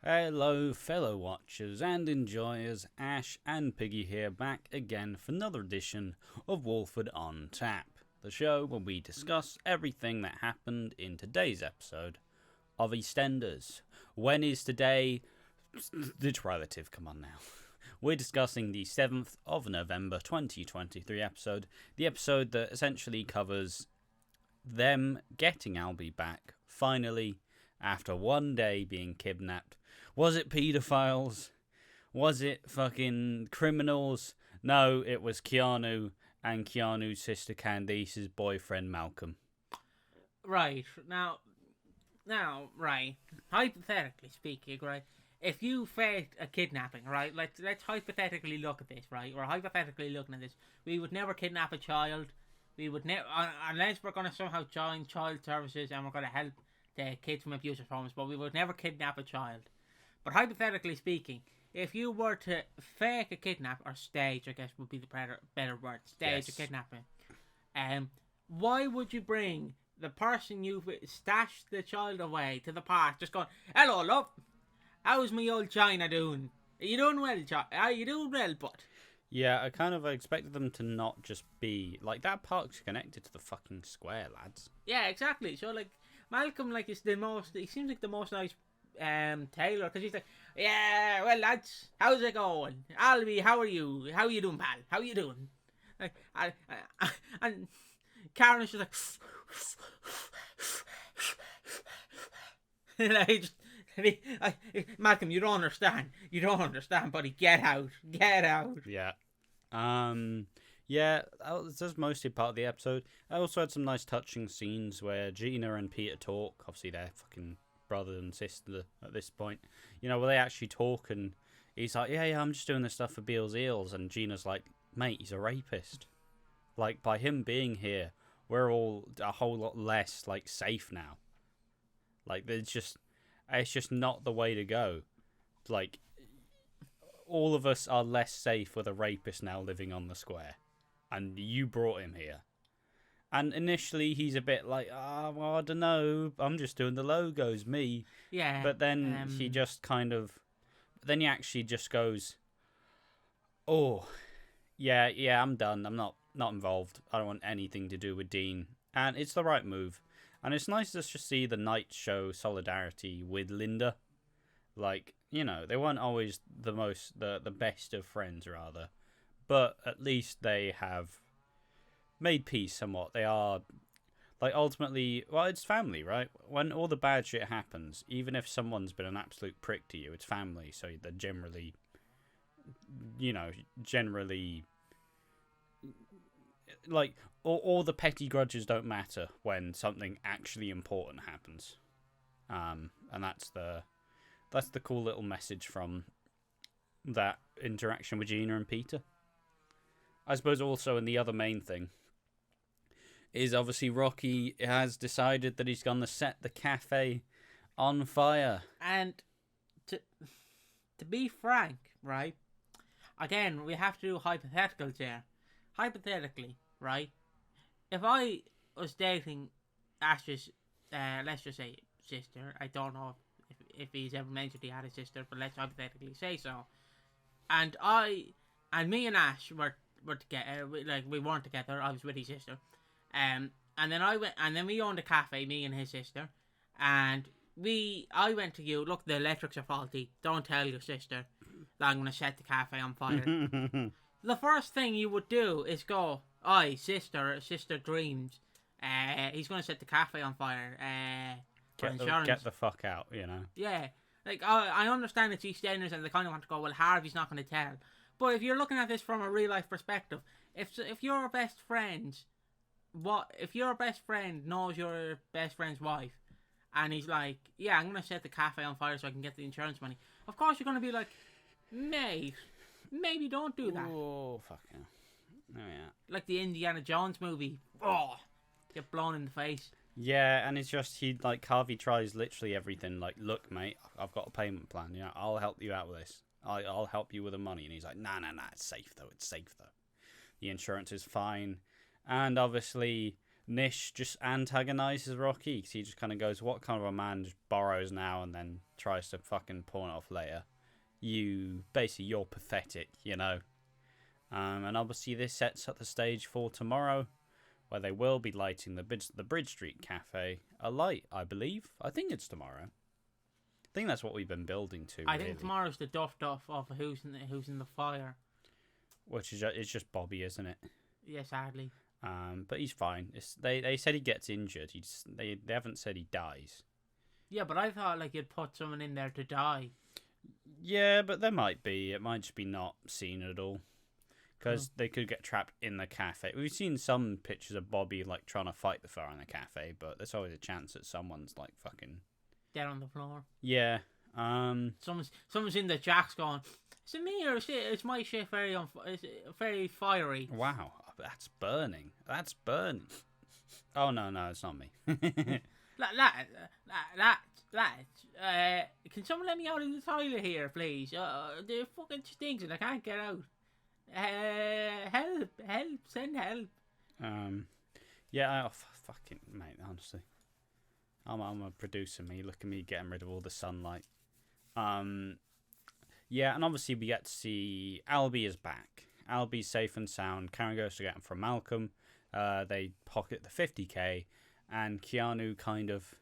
Hello fellow watchers and enjoyers, Ash and Piggy here back again for another edition of Walford on Tap, the show where we discuss everything that happened in today's episode of EastEnders. When is today? It's relative, come on now. We're discussing the 7th of November 2023 episode, the episode that essentially covers them getting Albie back, finally, after one day being kidnapped. Was it paedophiles? Was it fucking criminals? No, it was Keanu and Keanu's sister Candice's boyfriend Malcolm. Right, now, right, hypothetically speaking, right, if you faked a kidnapping, right, let's hypothetically look at this, right, we're hypothetically looking at this, we would never kidnap a child, we would never, unless we're going to somehow join child services and we're going to help the kids from abusive homes, but we would never kidnap a child. But hypothetically speaking, if you were to fake a kidnap, or stage, I guess would be the better word, stage a kidnapping, why would you bring the person you've stashed the child away to the park, just going, hello love, how's my old China doing? Are you doing well, are you doing well, bud? Yeah, I kind of expected them to not just be, like, that park's connected to the fucking square, lads. Yeah, exactly, so, like, Malcolm, like, is the most, he seems like the most nice Taylor, because he's like, yeah, well lads, how's it going? Albie, how are you? How you doing, pal? How you doing? Like, and Karen is just like, Malcolm, you don't understand, buddy. Get out. Yeah. Yeah, that's mostly part of the episode. I also had some nice touching scenes where Gina and Peter talk. Obviously, they're fucking brother and sister at this point. You know, where they actually talk, and he's like, yeah, I'm just doing this stuff for Beale's Eels. And Gina's like, mate, he's a rapist. Like, by him being here, we're all a whole lot less, like, safe now. Like, it's just not the way to go. Like, all of us are less safe with a rapist now living on the square. And you brought him here. And initially he's a bit like, well, I don't know, I'm just doing the logos, me. Yeah. But then he just kind of, then he actually just goes, oh, yeah, I'm done. I'm not involved. I don't want anything to do with Dean. And it's the right move. And it's nice to just see the Knights show solidarity with Linda. Like, you know, they weren't always the best of friends, rather. But at least they have made peace somewhat. They are, like, ultimately, well, it's family, right? When all the bad shit happens, even if someone's been an absolute prick to you, it's family, so they're generally, like, all the petty grudges don't matter when something actually important happens. And that's the cool little message from that interaction with Gina and Peter. I suppose also, in the other main thing, is obviously Rocky has decided that he's going to set the cafe on fire. And to be frank, right? Again, we have to do hypotheticals here. Hypothetically, right? If I was dating Ash's, let's just say, sister, I don't know if he's ever mentioned he had a sister, but let's hypothetically say so. And me and Ash were together, we weren't together, I was with his sister. And then we owned a cafe, me and his sister, and I went to you, look, the electrics are faulty, don't tell your sister that I'm going to set the cafe on fire. The first thing you would do is go, aye, sister dreams, he's going to set the cafe on fire, for insurance. Get the fuck out, you know. Yeah, like, I understand it's EastEnders and they kind of want to go, well, Harvey's not going to tell. But if you're looking at this from a real life perspective, if your best friend knows your best friend's wife, and he's like, yeah, I'm gonna set the cafe on fire so I can get the insurance money, of course you're gonna be like, mate, maybe don't do that. Oh, fuck yeah. Oh yeah. Like the Indiana Jones movie. Oh, get blown in the face. Yeah, and it's just, Harvey tries literally everything. Like, look, mate, I've got a payment plan. You know, I'll help you out with this. I'll help you with the money. And he's like, nah, it's safe though. The insurance is fine. And obviously, Nish just antagonizes Rocky because he just kind of goes, "What kind of a man just borrows now and then tries to fucking pawn it off later? You're pathetic, you know." And obviously this sets up the stage for tomorrow, where they will be lighting the Bridge Street Cafe alight. I believe. I think it's tomorrow. I think that's what we've been building to. I think tomorrow's the duff of who's in the fire. Which is it's just Bobby, isn't it? Yeah, sadly. But he's fine. They said he gets injured. They haven't said he dies. Yeah, but I thought like you'd put someone in there to die. Yeah, but there might be. It might just be not seen at all. Because they could get trapped in the cafe. We've seen some pictures of Bobby like trying to fight the fire in the cafe, but there's always a chance that someone's like fucking dead on the floor. Yeah. Someone's in the jacks going, "Is it me or is my shit very fiery?" Wow, that's burning. That's burning. Oh no, it's not me. Can someone let me out of the toilet here, please? The fucking stinks and I can't get out. Help, send help. Yeah, fucking mate, honestly. I'm a producer, me. Look at me getting rid of all the sunlight. Yeah, and obviously we get to see Albie is back. Albie's safe and sound. Karen goes to get him from Malcolm. They pocket the 50k, and Keanu kind of...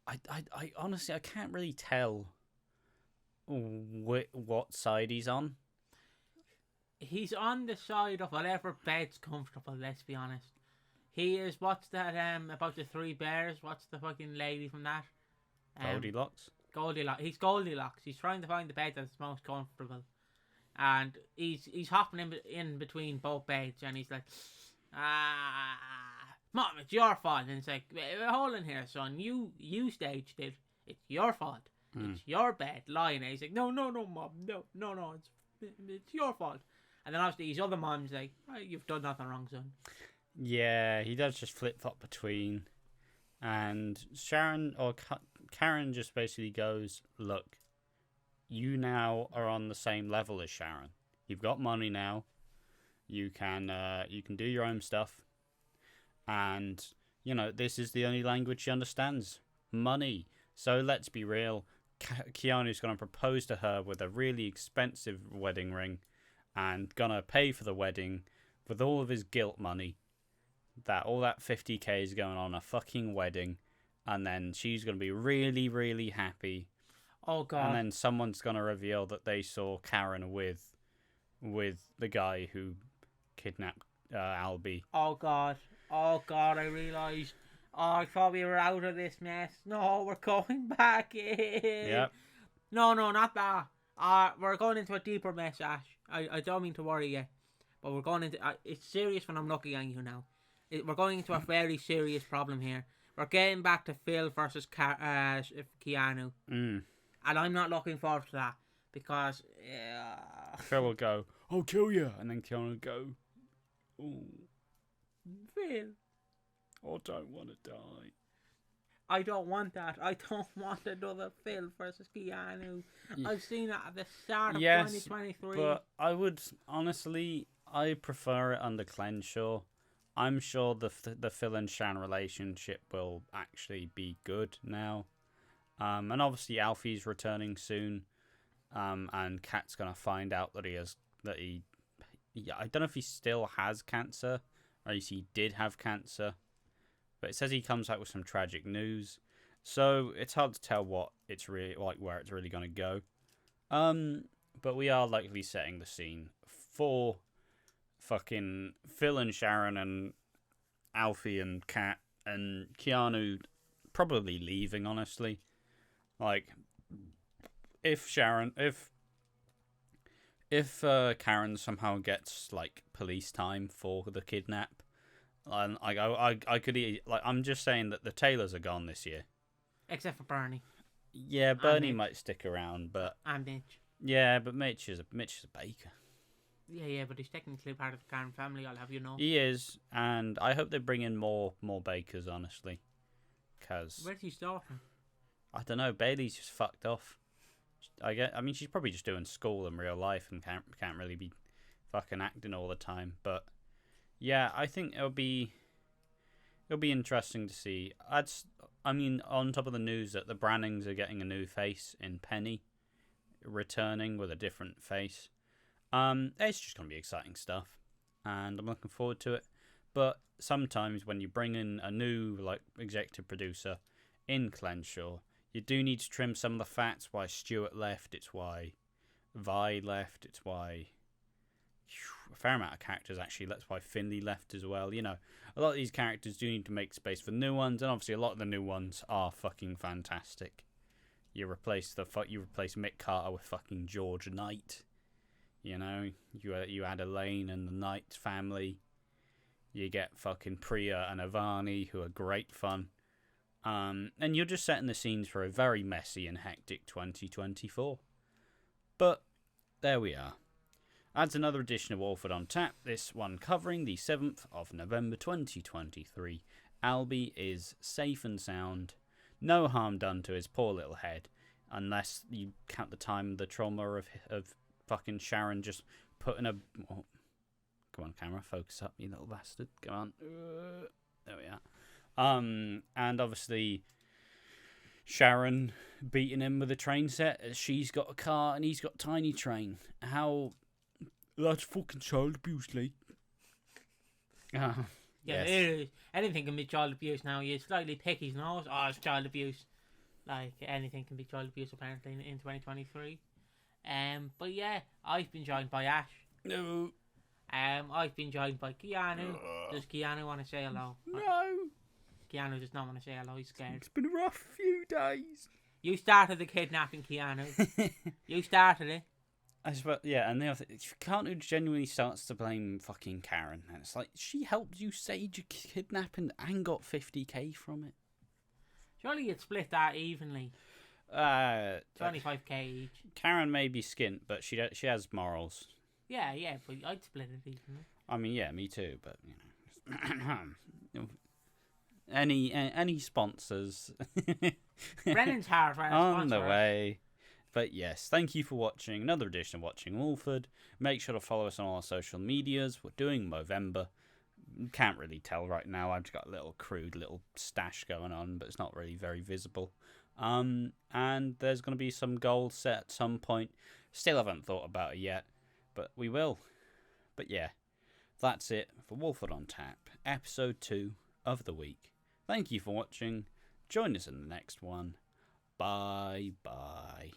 I honestly, I can't really tell what side he's on. He's on the side of whatever bed's comfortable, let's be honest. He is, what's that, about the three bears? What's the fucking lady from that? Goldilocks? Goldilocks. He's Goldilocks. He's trying to find the bed that's most comfortable. And he's hopping in between both beds, and he's like, Mom, it's your fault. And it's like, hold on here, son. You staged it. It's your fault. It's your bed lying there. He's like, no, Mom. No. It's your fault. And then obviously his other mom's like, oh, you've done nothing wrong, son. Yeah, he does just flip-flop between. And Karen just basically goes, look, you now are on the same level as Sharon. You've got money now. You can do your own stuff. And, this is the only language she understands. Money. So let's be real. Keanu's going to propose to her with a really expensive wedding ring and going to pay for the wedding with all of his guilt money. All that 50k is going on a fucking wedding, and then she's going to be really, really happy. Oh, God. And then someone's going to reveal that they saw Karen with the guy who kidnapped Albie. Oh, God, I realised. Oh, I thought we were out of this mess. No, we're going back in. Yep. No, not that. We're going into a deeper mess, Ash. I don't mean to worry you, but we're going into... it's serious when I'm looking at you now. We're going into a very serious problem here. We're getting back to Phil versus Keanu. And I'm not looking forward to that, because... Phil will go, I'll kill you. And then Keanu will go, oh, Phil, I don't want to die. I don't want that. I don't want another Phil versus Keanu. I've seen it at the start of 2023. But I would, honestly, I prefer it under Clenshaw. I'm sure the Phil and Shan relationship will actually be good now. And obviously Alfie's returning soon. And Kat's going to find out that he I don't know if he still has cancer, or at least he did have cancer. But it says he comes out with some tragic news. So it's hard to tell what it's really like, where it's really going to go. But we are likely setting the scene for fucking Phil and Sharon and Alfie and Kat and Keanu probably leaving, honestly. Like, if Karen somehow gets like police time for the kidnap, and I could I'm just saying that the Taylors are gone this year, except for Bernie. Yeah, Bernie might stick around, but and Mitch. Yeah, but Mitch is a baker. Yeah, but he's technically part of the Karen family. I'll have you know. He is, and I hope they bring in more bakers, honestly. Cause where's he starting? I don't know. Bailey's just fucked off. I mean, she's probably just doing school in real life and can't really be fucking acting all the time. But yeah, I think it'll be It'll be interesting to see. I mean, on top of the news that the Brannings are getting a new face in Penny, returning with a different face. It's just going to be exciting stuff, and I'm looking forward to it. But sometimes when you bring in a new executive producer in Clenshaw, you do need to trim some of the fat. It's why Stuart left. It's why Vi left. It's why a fair amount of characters actually. That's why Finley left as well. You know, a lot of these characters do need to make space for new ones, and obviously a lot of the new ones are fucking fantastic. You replace Mick Carter with fucking George Knight. You know, you add Elaine and the Knight family. You get fucking Priya and Avani, who are great fun. And you're just setting the scenes for a very messy and hectic 2024. But there we are. Adds another edition of Walford on Tap, this one covering the 7th of November 2023. Albie is safe and sound. No harm done to his poor little head. Unless you count the time, the trauma of fucking Sharon just putting a... Oh, come on, camera, focus up, you little bastard. Come on. There we are. And obviously Sharon beating him with a train set. She's got a car and he's got a tiny train. How... That's fucking child abuse, Lee. Yeah, yes. it is. Anything can be child abuse now. You slightly pick his nose. Oh, it's child abuse. Like, anything can be child abuse, apparently, in 2023. But yeah, I've been joined by Ash. No. I've been joined by Keanu. Does Keanu want to say hello? No. Keanu does not want to say hello. He's scared. It's been a rough few days. You started the kidnapping, Keanu. You started it. I suppose, yeah, and the other thing, Keanu genuinely starts to blame fucking Karen, and it's like, she helped you stage a kidnapping and got 50k from it. Surely you'd split that evenly. 25k each. Karen may be skint, but she has morals. Yeah, but I'd split it evenly. I mean, yeah, me too, but you know, any sponsors? Brennan's hard for on the way. But yes, thank you for watching another edition of Watching Walford. Make sure to follow us on all our social medias. We're doing Movember. Can't really tell right now. I've just got a little crude little stash going on, but it's not really very visible. And there's going to be some goals set at some point. Still haven't thought about it yet, but we will. But yeah, that's it for Walford on Tap, episode 2 of the week. Thank you for watching. Join us in the next one. Bye bye.